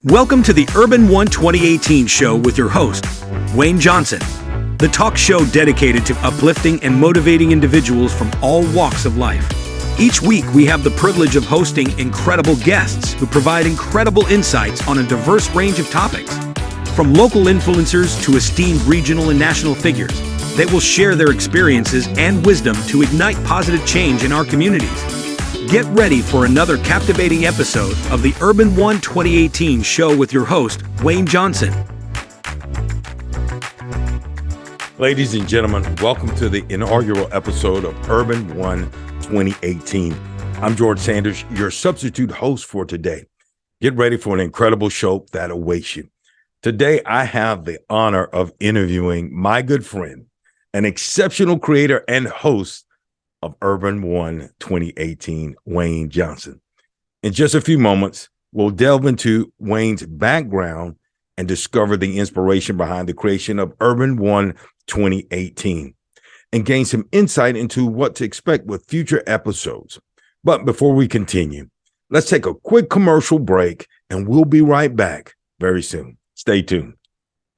Welcome to the Urban One 2018 show with your host, Wayne Johnson, the talk show dedicated to uplifting and motivating individuals from all walks of life. Each week, we have the privilege of hosting incredible guests who provide incredible insights on a diverse range of topics. From local influencers to esteemed regional and national figures, they will share their experiences and wisdom to ignite positive change in our communities. Get ready for another captivating episode of the Urban One 2018 show with your host, Wayne Johnson. Ladies and gentlemen, welcome to the inaugural episode of Urban One 2018. I'm George Sanders, your substitute host for today. Get ready for an incredible show that awaits you. Today, I have the honor of interviewing my good friend, an exceptional creator and host of Urban One 2018, Wayne Johnson. In just a few moments, we'll delve into Wayne's background and discover the inspiration behind the creation of Urban One 2018 and gain some insight into what to expect with future episodes. But before we continue, let's take a quick commercial break and we'll be right back very soon. Stay tuned.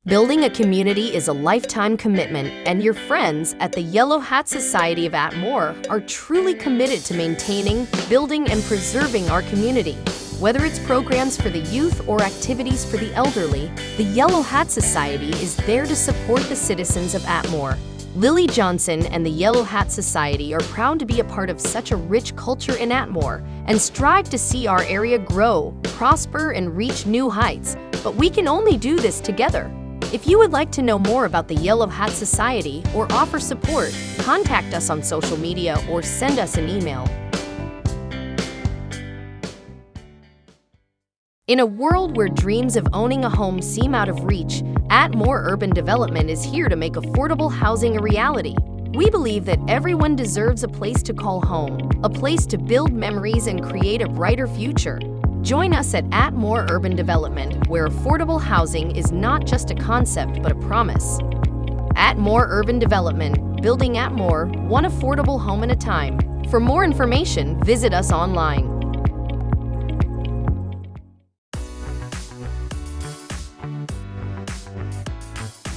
Building a community is a lifetime commitment, and your friends at the Yellow Hat Society of Atmore are truly committed to maintaining, building, and preserving our community. Whether it's programs for the youth or activities for the elderly, the Yellow Hat Society is there to support the citizens of Atmore. Lily Johnson and the Yellow Hat Society are proud to be a part of such a rich culture in Atmore and strive to see our area grow, prosper, and reach new heights. But we can only do this together. If you would like to know more about the Yellow Hat Society or offer support, contact us on social media or send us an email. In a world where dreams of owning a home seem out of reach, Atmore Urban Development is here to make affordable housing a reality. We believe that everyone deserves a place to call home, a place to build memories and create a brighter future. Join us at Atmore Urban Development, where affordable housing is not just a concept, but a promise. Atmore Urban Development, building Atmore, one affordable home at a time. For more information, visit us online.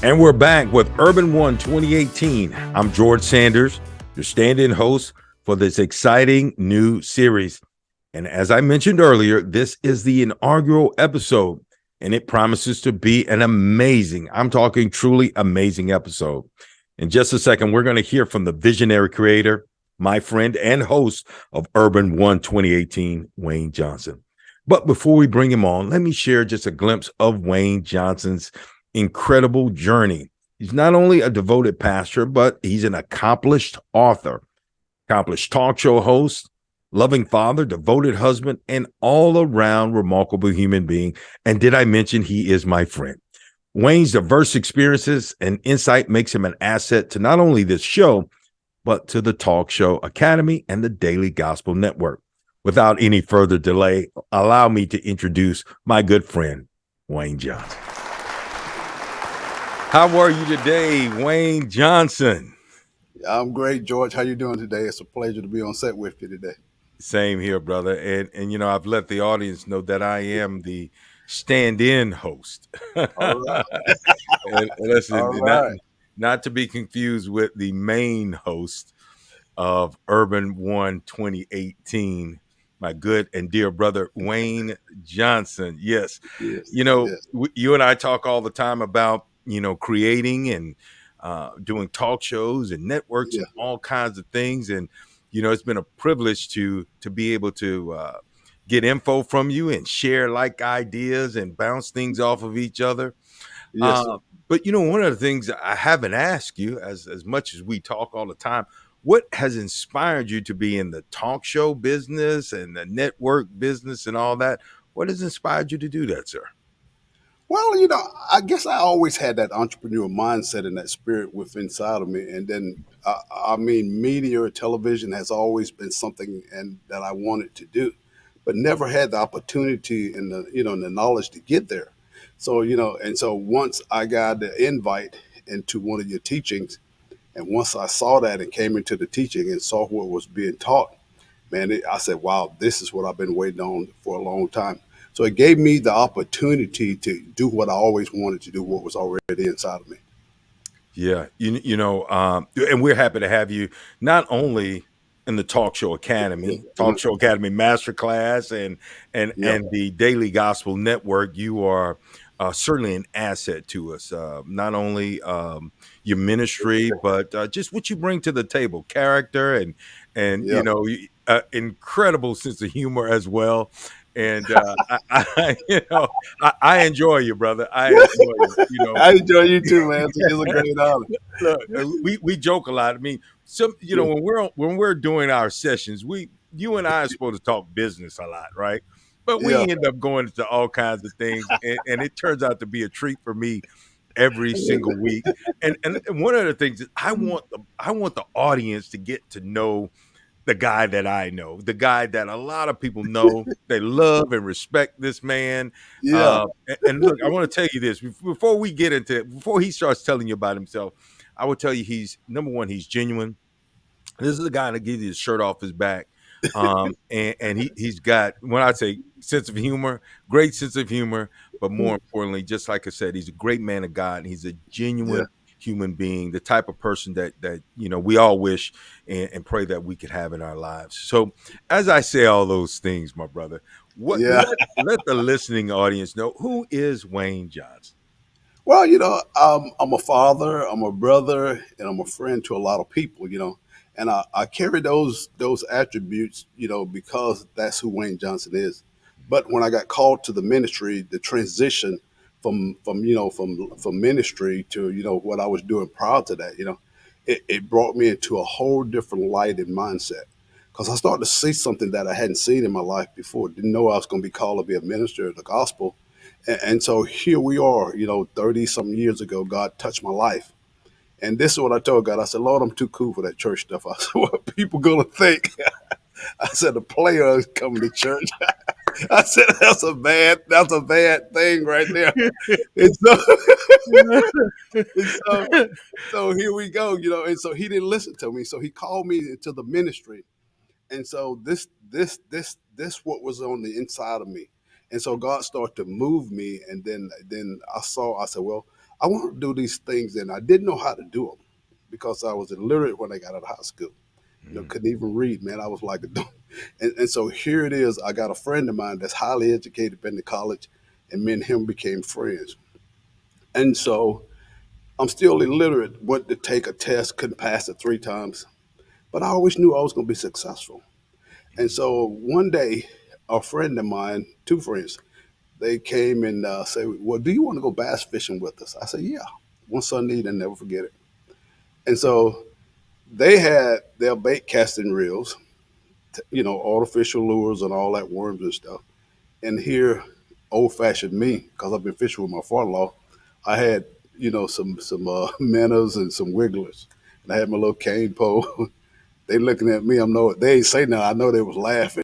And we're back with Urban One 2018. I'm George Sanders, your stand-in host for this exciting new series. And as I mentioned earlier, this is the inaugural episode, and it promises to be an amazing, I'm talking truly amazing episode. In just a second, we're going to hear from the visionary creator, my friend and host of Urban One 2018, Wayne Johnson. But before we bring him on, let me share just a glimpse of Wayne Johnson's incredible journey. He's not only a devoted pastor, but he's an accomplished author, accomplished talk show host, loving father, devoted husband, and all-around remarkable human being. And did I mention he is my friend? Wayne's diverse experiences and insight makes him an asset to not only this show, but to the Talk Show Academy and the Daily Gospel Network. Without any further delay, allow me to introduce my good friend, Wayne Johnson. How are you today, Wayne Johnson? I'm great, George. How you doing today? It's a pleasure to be on set with you today. Same here, brother. And you know, I've let the audience know that I am the stand-in host. All right. And listen, All right. not to be confused with the main host of Urban One 2018, my good and dear brother, Wayne Johnson. Yes. Yes. You know, Yes. you and I talk all the time about, you know, creating and doing talk shows and networks and all kinds of things. And you know, it's been a privilege to be able to get info from you and share like ideas and bounce things off of each other. Yes. But, you know, one of the things I haven't asked you, as much as we talk all the time, what has inspired you to be in the talk show business and the network business and all that? What has inspired you to do that, sir? Well, you know, I guess I always had that entrepreneurial mindset and that spirit within inside of me. And then, I mean, media or television has always been something and that I wanted to do, but never had the opportunity and the, you know, and the knowledge to get there. So, you know, and so once I got the invite into one of your teachings, and once I saw that and came into the teaching and saw what was being taught, man, I said, wow, this is what I've been waiting on for a long time. So it gave me the opportunity to do what I always wanted to do, what was already inside of me. Yeah, and we're happy to have you not only in the Talk Mhm. Show Academy Masterclass, Yeah, and the Daily Gospel Network. You are certainly an asset to us. Not only your ministry, but just what you bring to the table, character, and yeah, incredible sense of humor as well. And I enjoy you, brother. I enjoy you. I enjoy you too, man. It's a great honor. Look, we joke a lot. I mean, Yeah, when we're doing our sessions, you and I are supposed to talk business a lot, right? But yeah, we end up going into all kinds of things, and it turns out to be a treat for me every single week. And one of the things is I want the audience to get to know the guy that I know, the guy that a lot of people know. They love and respect this man. yeah, And look, I want to tell you this before we get into it, before he starts telling you about himself. I will tell you he's number one, he's genuine. This is a guy that gives you his shirt off his back. And he's got, when I say sense of humor, great sense of humor, but more importantly, just like I said, he's a great man of God, and he's a yeah, genuine human being, the type of person that we all wish and pray that we could have in our lives. So as I say all those things, my brother, what yeah. let the listening audience know, who is Wayne Johnson? Well, I'm a father, I'm a brother, and I'm a friend to a lot of people, and I carry those attributes, because that's who Wayne Johnson is. But when I got called to the ministry, the transition from ministry to what I was doing prior to that, it brought me into a whole different light and mindset. Because I started to see something that I hadn't seen in my life before. Didn't know I was going to be called to be a minister of the gospel, and so here we are, 30 some years ago, God touched my life. And this is what I told God. I said, Lord, I'm too cool for that church stuff. I said, what people going to think? I said, a player is coming to church. I said, that's a bad thing right there. And so, and so here we go, and so he didn't listen to me. So he called me into the ministry. And so this what was on the inside of me. And so God started to move me, and then I said, well, I want to do these things, and I didn't know how to do them because I was illiterate when I got out of high school. Mm, Couldn't even read, man. I was like a and so here it is. I got a friend of mine that's highly educated, been to college, and me and him became friends. And so I'm still illiterate, went to take a test, couldn't pass it 3 times, but I always knew I was going to be successful. And mm, so one day, a friend of mine, two friends, they came and said, well, do you want to go bass fishing with us? I said, yeah. One Sunday, and never forget it. And so they had their bait casting reels, artificial lures and all that, worms and stuff. And here, old fashioned me, because I've been fishing with my father in law, I had, some minnows and some wigglers. And I had my little cane pole. They looking at me. They ain't say nothing. I know they was laughing,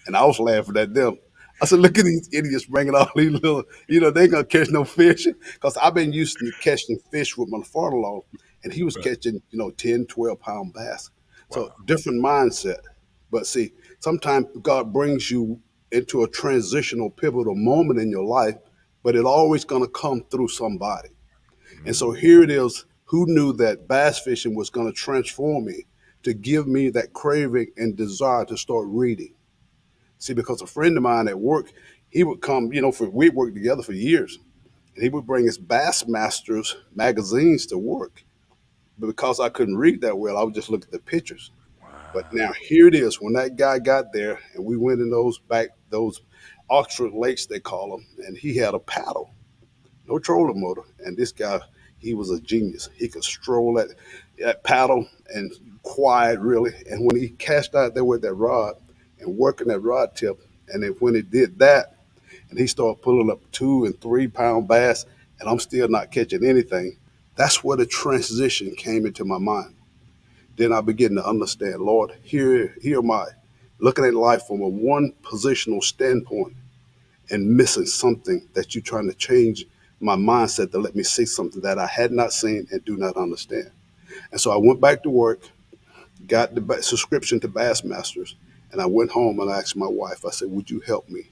and I was laughing at them. I said, "Look at these idiots bringing all these little. They ain't gonna catch no fish because I've been used to catching fish with my father-in-law, and he was right. catching 10, 12 pound bass. So Wow. different mindset. But see, sometimes God brings you into a transitional, pivotal moment in your life, but it always gonna come through somebody. And so Mm, here it is. Who knew that bass fishing was going to transform me to give me that craving and desire to start reading? See, because a friend of mine at work, he would come, we worked together for years, and he would bring his Bassmasters magazines to work. But because I couldn't read that well, I would just look at the pictures. But wow. now here it is. When that guy got there, and we went in those Oxford lakes they call them, and he had a paddle, no trolling motor. And this guy, he was a genius. He could stroll that paddle and quiet really. And when he cast out there with that rod and working that rod tip, and then when he did that, and he started pulling up 2 and 3 pound bass, and I'm still not catching anything. That's where the transition came into my mind. Then I began to understand, Lord, here am I, looking at life from a one positional standpoint and missing something that you're trying to change my mindset to let me see something that I had not seen and do not understand. And so I went back to work, got the subscription to Bassmasters, and I went home and I asked my wife, I said, would you help me?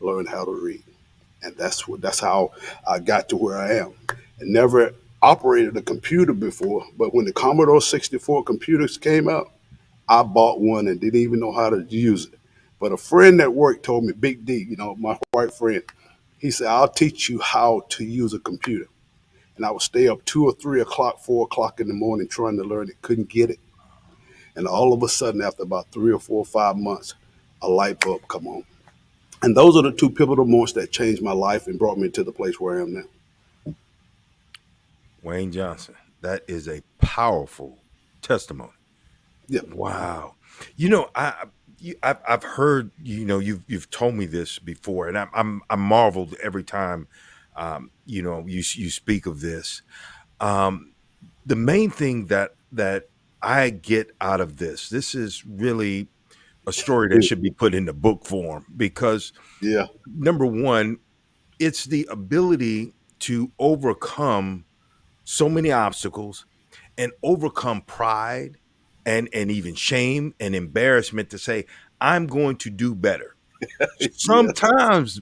learned how to read, and that's how I got to where I am. And never operated a computer before, but when the Commodore 64 computers came out, I bought one and didn't even know how to use it. But a friend at work told me, Big D, my white friend, he said, I'll teach you how to use a computer. And I would stay up 2 or 3 o'clock, 4 o'clock in the morning trying to learn it, couldn't get it. And all of a sudden, after about 3 or 4 or 5 months, a light bulb come on. And those are the two pivotal moments that changed my life and brought me to the place where I am now. Wayne Johnson, that is a powerful testimony. Yeah. Wow. You know, I've heard, you've told me this before, and I'm marveled every time, you speak of this. Um, the main thing that I get out of this is really a story that should be put into book form, because Yeah. number one, it's the ability to overcome so many obstacles and overcome pride and even shame and embarrassment to say, I'm going to do better. Yes. Sometimes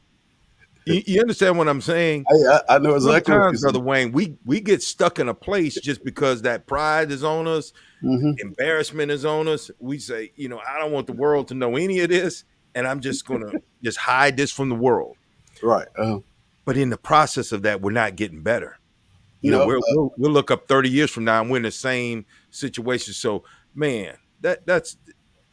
you understand what I'm saying? I know exactly what Sometimes, you're Brother saying. Wayne, we get stuck in a place just because that pride is on us, Hmm. embarrassment is on us. We say, I don't want the world to know any of this, and I'm just gonna just hide this from the world. Right. But in the process of that, we're not getting better. No. We'll look up 30 years from now and we're in the same situation. So, man, that's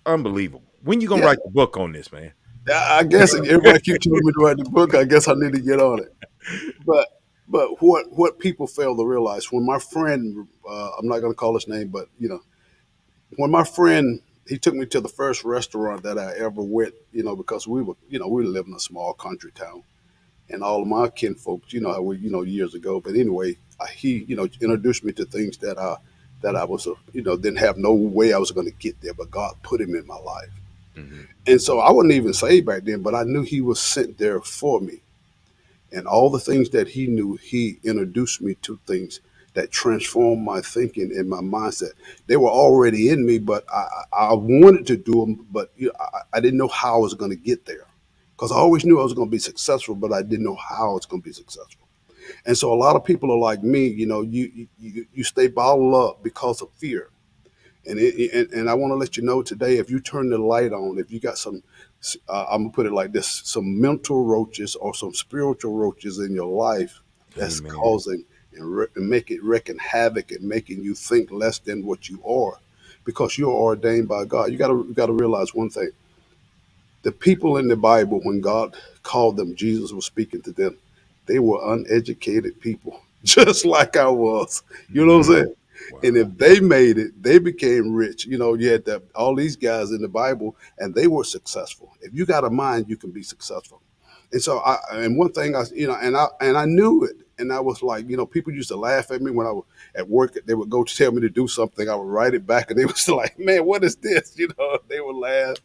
unbelievable. When you gonna Yeah. write the book on this, man? I guess everybody keeps telling me to write the book. I guess I need to get on it. But what people fail to realize when my friend, I'm not going to call his name, but when my friend he took me to the first restaurant that I ever went, because we live in a small country town, and all of my kinfolks, how we, years ago. But anyway, he, introduced me to things that I was, didn't have no way I was going to get there, but God put him in my life. Hmm. And so I wasn't even saved back then, but I knew he was sent there for me. And all the things that he knew, he introduced me to things that transformed my thinking and my mindset. They were already in me, but I wanted to do them, but I didn't know how I was going to get there. Because I always knew I was going to be successful, but I didn't know how I was going to be successful. And so a lot of people are like me, you stay bottled up because of fear. And I want to let you know today, if you turn the light on, if you got some, I'm gonna put it like this: some mental roaches or some spiritual roaches in your life that's Amen. causing and make it wrecking havoc and making you think less than what you are, because you're ordained by God. You gotta realize one thing: the people in the Bible, when God called them, Jesus was speaking to them. They were uneducated people, just like I was. You know what I'm Mm, saying? And wow. if they made it, they became rich. You had all these guys in the Bible, and they were successful. If you got a mind, you can be successful. And so, and one thing and I knew it, and I was like, people used to laugh at me when I was at work. They would go to tell me to do something, I would write it back, and they was like, "Man, what is this?" They would laugh.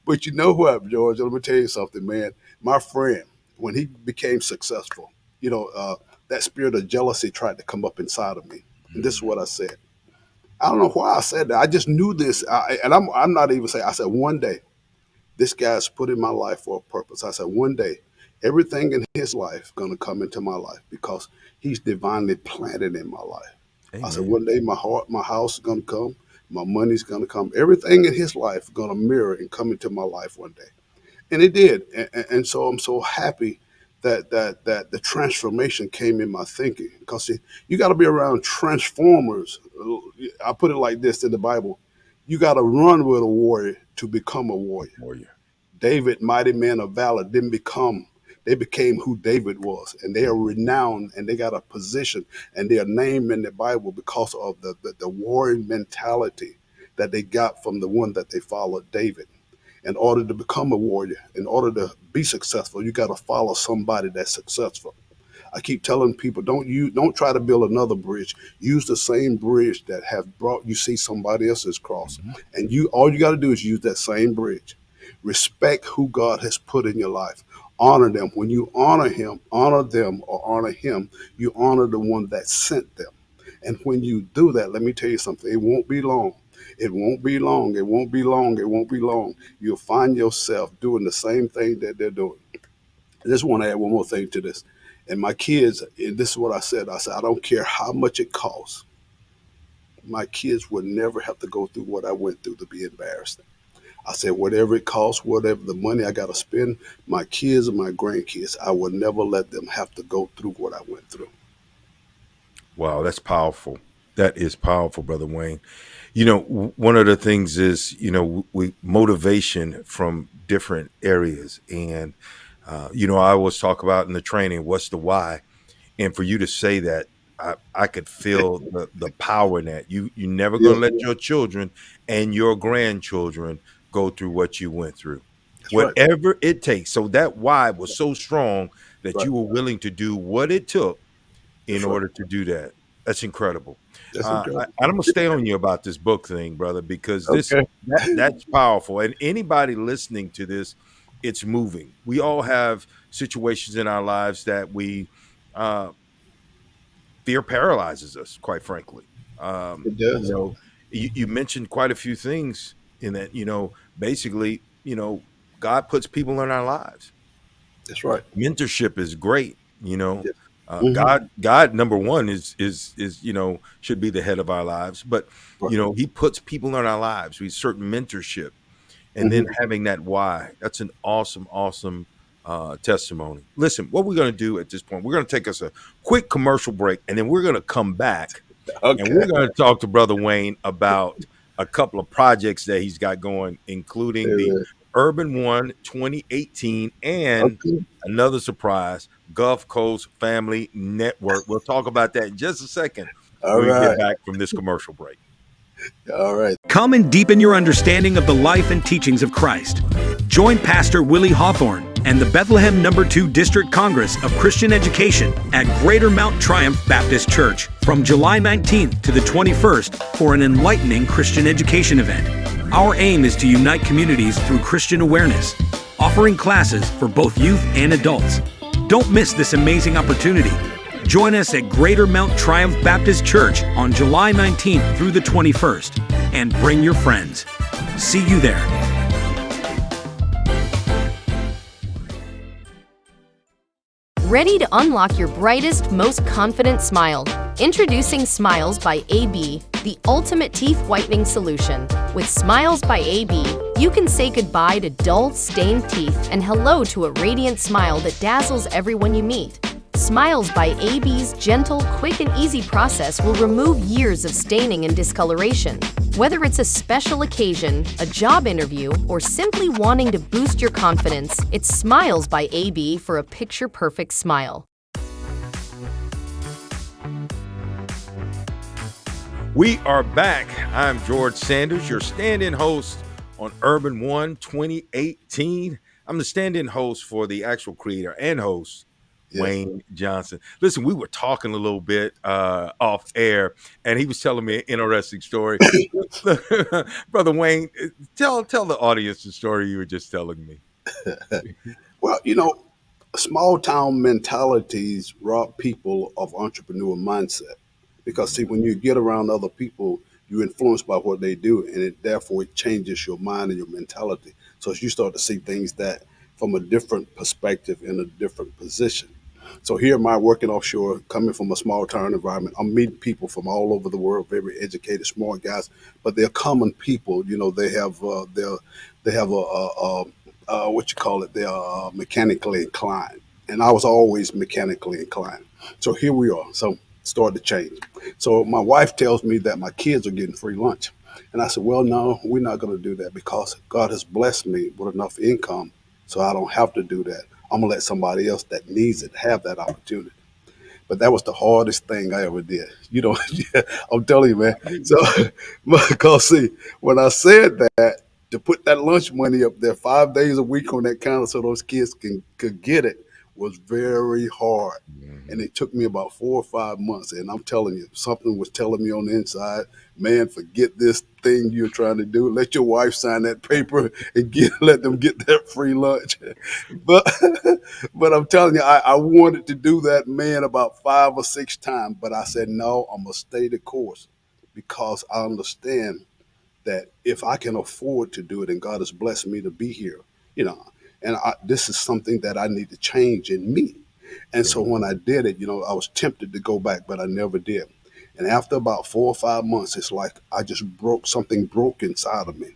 But you know what, George? Let me tell you something, man. My friend, when he became successful, that spirit of jealousy tried to come up inside of me, and this is Mm, what I said. I don't know why I said that. I just knew this, and I'm not even saying. I said one day this guy's put in my life for a purpose. I said one day everything in his life gonna come into my life because he's divinely planted in my life. I said amen. one day my house is gonna come, my money's gonna come, everything in his life gonna mirror and come into my life one day, and it did. And so I'm so happy that the transformation came in my thinking, because see, you got to be around transformers. I put it like this in the Bible: you got to run with a warrior to become a warrior. Warrior. David, mighty man of valor, didn't become. They became who David was, and they are renowned, and they got a position, and they are named in the Bible because of the warring mentality that they got from the one that they followed, David. In order to become a warrior, in order to be successful, you got to follow somebody that's successful. I keep telling people, don't try to build another bridge. Use the same bridge that have brought you see somebody else's cross, Mhm. and all you got to do is use that same bridge. Respect who God has put in your life. Honor them. When you honor them or honor Him, you honor the one that sent them. And when you do that, let me tell you something. It won't be long. It won't be long. It won't be long. It won't be long. You'll find yourself doing the same thing that they're doing. I just want to add one more thing to this. And my kids, and this is what I said. I said, I don't care how much it costs. My kids would never have to go through what I went through to be embarrassed. I said, whatever it costs, whatever the money I got to spend, my kids and my grandkids, I will never let them have to go through what I went through. Wow, that's powerful. That is powerful, Brother Wayne. You know, one of the things is, we motivation from different areas. And, I always talk about in the training, what's the why? And for you to say that, I could feel the power in that. You're never Yeah, going to let your children and your grandchildren go through what you went through, that's right. whatever it takes. So that why was so strong that Right. you were willing to do what it took in That's right. order to do that. That's incredible. That's incredible. I'm gonna stay on you about this book thing, brother, because Okay. that's powerful. And anybody listening to this, it's moving. We all have situations in our lives that we uh, fear paralyzes us. Quite frankly, It you does. know, you mentioned quite a few things in that. Basically, God puts people in our lives. That's right. Mentorship is great. Yes. Hmm. God number one is should be the head of our lives, but Right. he puts people in our lives. We certain mentorship, and then Hmm. having that why. That's an awesome testimony. Listen, what we're going to do at this point, we're going to take us a quick commercial break, and then we're going to come back and Okay. we're going to talk to Brother Wayne about a couple of projects that he's got going, including the Amen. Urban One 2018 and Okay. another surprise, Gulf Coast Family Network. We'll talk about that in just a second All when we get right. back from this commercial break. All right. Come and deepen your understanding of the life and teachings of Christ. Join Pastor Willie Hawthorne and the Bethlehem No. 2 District Congress of Christian Education at Greater Mount Triumph Baptist Church from July 19th to the 21st for an enlightening Christian education event. Our aim is to unite communities through Christian awareness, offering classes for both youth and adults. Don't miss this amazing opportunity. Join us at Greater Mount Triumph Baptist Church on July 19th through the 21st, and bring your friends. See you there. Ready to unlock your brightest, most confident smile? Introducing Smiles by AB, the ultimate teeth whitening solution. With Smiles by AB, you can say goodbye to dull, stained teeth and hello to a radiant smile that dazzles everyone you meet. Smiles by AB's gentle, quick, and easy process will remove years of staining and discoloration. Whether it's a special occasion, a job interview, or simply wanting to boost your confidence, it's Smiles by AB for a picture-perfect smile. We are back. I'm George Sanders, your stand-in host on Urban One 2018. I'm the stand-in host for the actual creator and host, Yes. Wayne Johnson. Listen, we were talking a little bit off air, and he was telling me an interesting story. Brother Wayne, tell the audience the story you were just telling me. Well, small town mentalities rob people of entrepreneurial mindset because see, when you get around other people, you're influenced by what they do, and therefore it changes your mind and your mentality. So as you start to see things that from a different perspective in a different position. So here am I working offshore, coming from a small town environment. I'm meeting people from all over the world, very educated, smart guys, but they're common people. They have what you call it. They're mechanically inclined, and I was always mechanically inclined. So here we are. So started to change. So my wife tells me that my kids are getting free lunch, and I said, well, no, we're not going to do that because God has blessed me with enough income, so I don't have to do that. I'm gonna let somebody else that needs it have that opportunity. But that was the hardest thing I ever did. Yeah, I'm telling you, man. So, because see, when I said that, to put that lunch money up there 5 days a week on that counter so those kids could get it was very hard. And Mhm. it took me about 4 or 5 months. And I'm telling you, something was telling me on the inside, man, forget this thing you're trying to do. Let your wife sign that paper and let them get that free lunch. But but I'm telling you, I wanted to do that, man, about 5 or 6 times. But I said, no, I'm going to stay the course because I understand that if I can afford to do it and God has blessed me to be here, you know, and this is something that I need to change in me. And so Amen. when I did it, I was tempted to go back, but I never did. And after about 4 or 5 months, it's like I just something broke inside of me.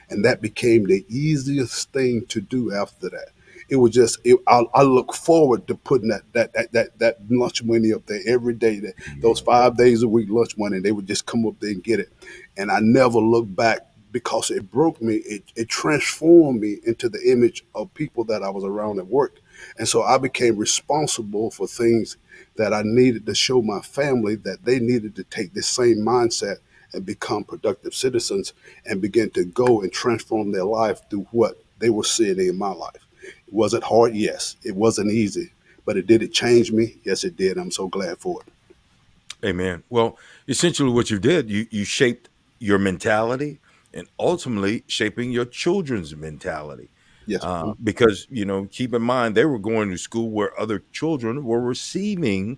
And that became the easiest thing to do after that. It was just, I look forward to putting that lunch money up there every day. Those Amen. 5 days a week lunch money, they would just come up there and get it. And I never looked back because it broke me. It transformed me into the image of people that I was around at work. And so I became responsible for things that I needed to show my family that they needed to take this same mindset and become productive citizens and begin to go and transform their life through what they were seeing in my life. Was it hard? Yes. It wasn't easy, but did it change me? Yes, it did. I'm so glad for it. Amen. Well, essentially, what you did, you shaped your mentality, and ultimately shaping your children's mentality. Yes. Because keep in mind they were going to school where other children were receiving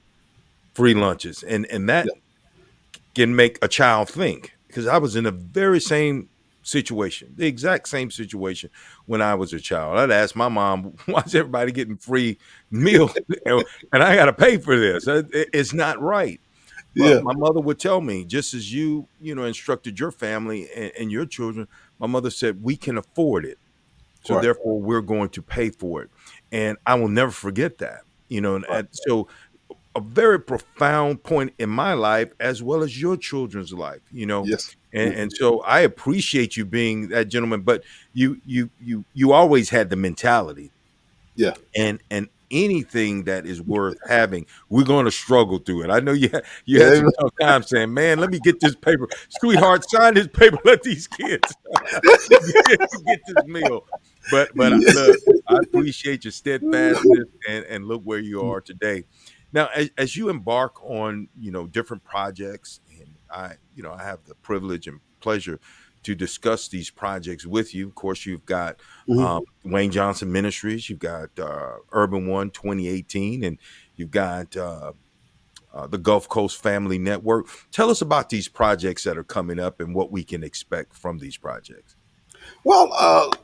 free lunches, and that Yeah. can make a child think. Because I was in the very same situation, the exact same situation when I was a child. I'd ask my mom, "Why is everybody getting free meals, and I got to pay for this? It's not right." But Yeah. my mother would tell me, just as instructed your family and your children, my mother said, we can afford it. So Right. therefore, we're going to pay for it. And I will never forget that. Right. So a very profound point in my life as well as your children's life, Yes. and so I appreciate you being that gentleman, but you always had the mentality, Yeah. and anything that is worth having, we're going to struggle through it. I know you had Yeah. some tough times saying, "Man, let me get this paper, sweetheart, sign this paper, let these kids get this meal." But Yeah. look, I appreciate your steadfastness, and look where you are today. Now, as you embark on different projects, and I have the privilege and pleasure to discuss these projects with you. Of course, you've got Mhm. Wayne Johnson Ministries. You've got Urban One 2018, and you've got the Gulf Coast Family Network. Tell us about these projects that are coming up and what we can expect from these projects. Well,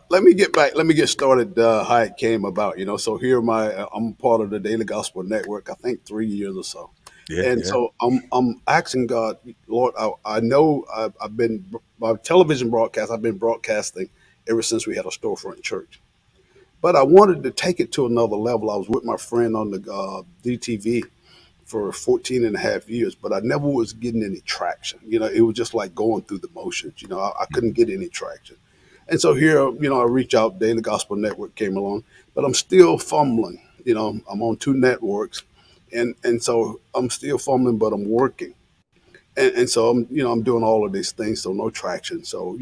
let me get back. Let me get started. How it came about, So here, I'm part of the Daily Gospel Network. I think 3 years or so, Yeah, and yeah. so I'm asking God, Lord. I know I've been my television broadcast. I've been broadcasting ever since we had a storefront church, but I wanted to take it to another level. I was with my friend on the DTV for 14 and a half years, but I never was getting any traction. It was just like going through the motions. I couldn't get any traction. And so here, I reach out, Daily Gospel Network came along, but I'm still fumbling. I'm on two networks, and so I'm still fumbling, but I'm working. And so I'm doing all of these things, so no traction. So,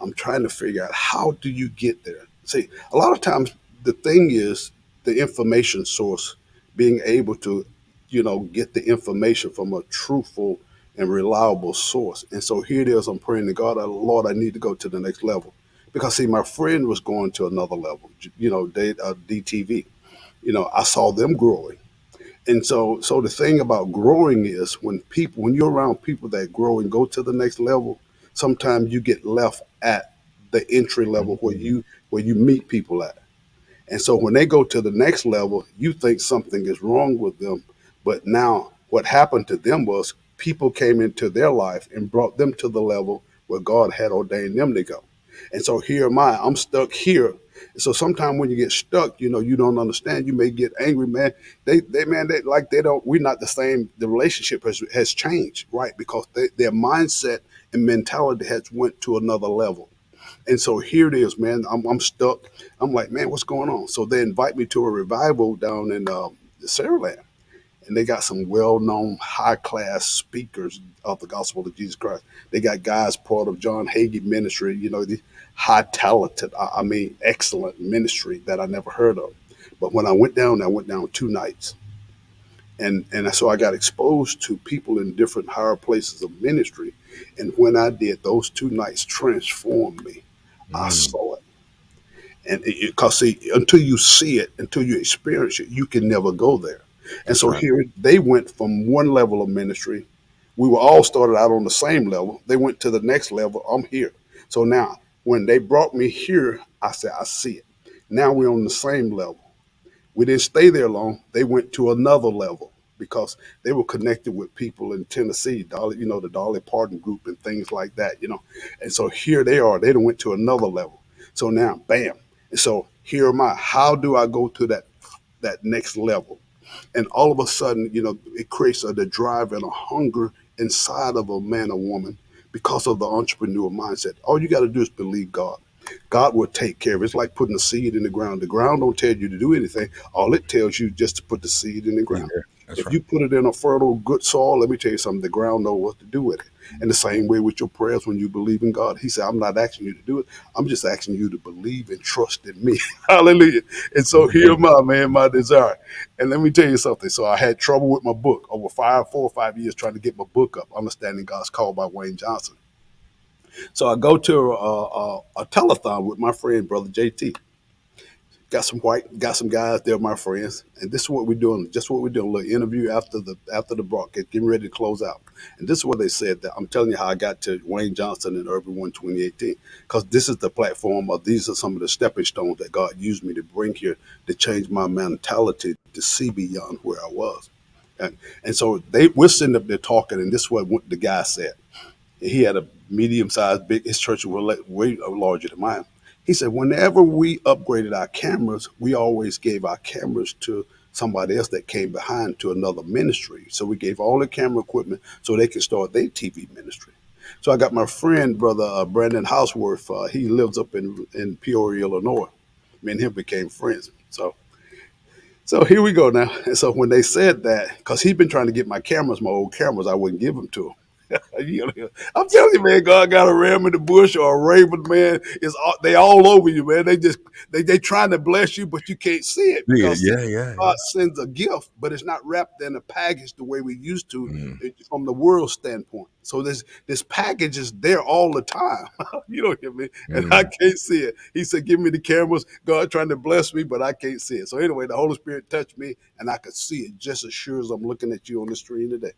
I'm trying to figure out how do you get there. See, a lot of times the thing is the information source, being able to, get the information from a truthful and reliable source. And so here it is. I'm praying to God, Lord, I need to go to the next level, because see, my friend was going to another level. DTV. I saw them growing. And so the thing about growing is when you're around people that grow and go to the next level, sometimes you get left at the entry level where Mhm. you meet people at. And so when they go to the next level, you think something is wrong with them. But now what happened to them was people came into their life and brought them to the level where God had ordained them to go. And so here am I. I'm stuck here. So sometimes when you get stuck, you don't understand. You may get angry, man. They don't. We're not the same. The relationship has changed, right? Because their mindset and mentality has went to another level. And so here it is, man. I'm stuck. I'm like, man, what's going on? So they invite me to a revival down in Saraland, and they got some well-known, high-class speakers of the gospel of Jesus Christ. They got guys part of John Hagee ministry, the high talented, I mean, excellent ministry that I never heard of. But when I went down 2 nights, and so I got exposed to people in different higher places of ministry. And when I did, those 2 nights transformed me. I Mm, saw it. And because see, until you see it, until you experience it, you can never go there. And that's so right. here they went from one level of ministry. We were all started out on the same level. They went to the next level. I'm here. So now when they brought me here, I said, I see it. Now we're on the same level. We didn't stay there long. They went to another level because they were connected with people in Tennessee, the Dolly Parton group and things like that. And so here they are. They done went to another level. So now, bam. And so here am I. How do I go to that next level? And all of a sudden, it creates the drive and a hunger inside of a man or woman because of the entrepreneur mindset. All you got to do is believe God. God will take care of it. It's like putting a seed in the ground. The ground don't tell you to do anything. All it tells you just to put the seed in the ground. That's If right. you put it in a fertile, good soil, let me tell you something, the ground knows what to do with it. And the same way with your prayers when you believe in God. He said, I'm not asking you to do it. I'm just asking you to believe and trust in me. Hallelujah. And so here my desire. And let me tell you something. So I had trouble with my book over 4 or 5 years trying to get my book up, Understanding God's Call by Wayne Johnson. So I go to a telethon with my friend, Brother JT. Got some guys there, my friends, and this is what we're doing. Just what we're doing. A little interview after the broadcast, getting ready to close out. And this is what they said. That I'm telling you how I got to Wayne Johnson and Urban One 2018, because this is the platform. These are some of the stepping stones that God used me to bring here to change my mentality to see beyond where I was. And so we're sitting up there talking, and this is what the guy said. He had a medium-sized, his church was way larger than mine. He said, whenever we upgraded our cameras, we always gave our cameras to somebody else that came behind to another ministry. So we gave all the camera equipment so they could start their TV ministry. So I got my friend, Brother Brandon Houseworth. He lives up in Peoria, Illinois. Me and him became friends. So here we go now. And so when they said that, because he'd been trying to get my old cameras, I wouldn't give them to him. I'm telling you, man, God got a ram in the bush or a raven, man. They all over you, man. They trying to bless you, but you can't see it because God sends a gift, but it's not wrapped in a package the way we used to from the world standpoint. So this package is there all the time. You don't hear me, and I can't see it. He said, "Give me the cameras." God trying to bless me, but I can't see it. So anyway, the Holy Spirit touched me, and I could see it just as sure as I'm looking at you on the screen today.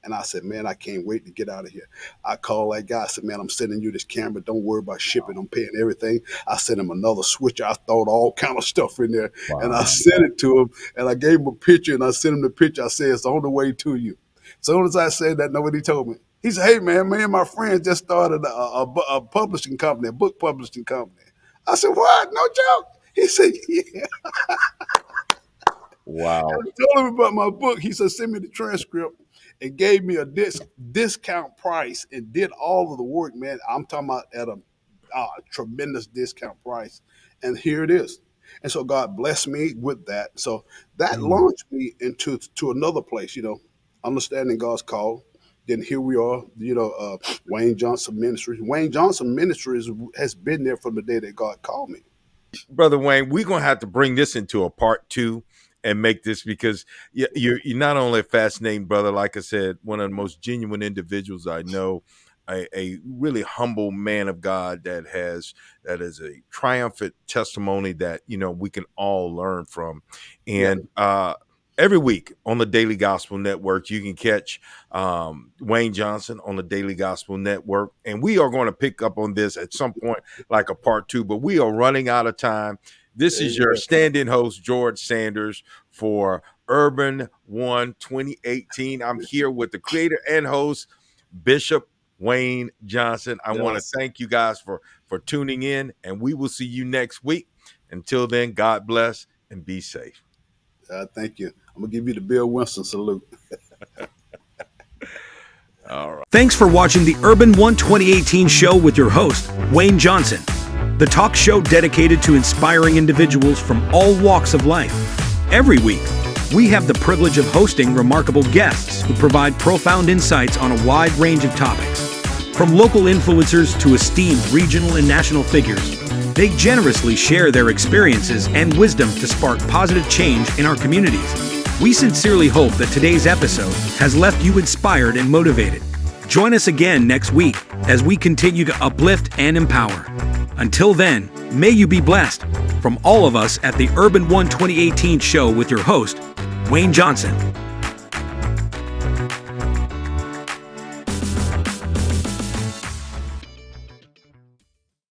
And I said, man, I can't wait to get out of here. I called that guy. I said, man, I'm sending you this camera. Don't worry about shipping. I'm paying everything. I sent him another switcher. I thrown all kind of stuff in there. Wow. And I sent it to him. And I gave him a picture. And I sent him the picture. I said, it's on the way to you. As soon as I said that, nobody told me. He said, hey, man, me and my friends just started a publishing company, a book publishing company. I said, what? No joke? He said, yeah. Wow. I told him about my book. He said, send me the transcript. And gave me a discount price and did all of the work, man. I'm talking about at a tremendous discount price. And here it is. And so God blessed me with that. So that launched me into another place, understanding God's call. Then here we are, Wayne Johnson Ministries. Wayne Johnson Ministries has been there from the day that God called me. Brother Wayne, we're going to have to bring this into a part 2 and make this, because you're not only a fascinating brother, like I said, one of the most genuine individuals I know, a really humble man of God that is a triumphant testimony that, we can all learn from. And every week on the Daily Gospel Network, you can catch Wayne Johnson on the Daily Gospel Network. And we are going to pick up on this at some point, like a part 2, but we are running out of time. This is your stand-in host, George Sanders, for Urban One 2018. I'm here with the creator and host, Bishop Wayne Johnson. I want to thank you guys for tuning in, and we will see you next week. Until then, God bless and be safe. Thank you. I'm going to give you the Bill Winston salute. All right. Thanks for watching the Urban One 2018 show with your host, Wayne Johnson, the talk show dedicated to inspiring individuals from all walks of life. Every week, we have the privilege of hosting remarkable guests who provide profound insights on a wide range of topics. From local influencers to esteemed regional and national figures, they generously share their experiences and wisdom to spark positive change in our communities. We sincerely hope that today's episode has left you inspired and motivated. Join us again next week as we continue to uplift and empower. Until then, may you be blessed. From all of us at the Urban One 2018 show with your host, Wayne Johnson.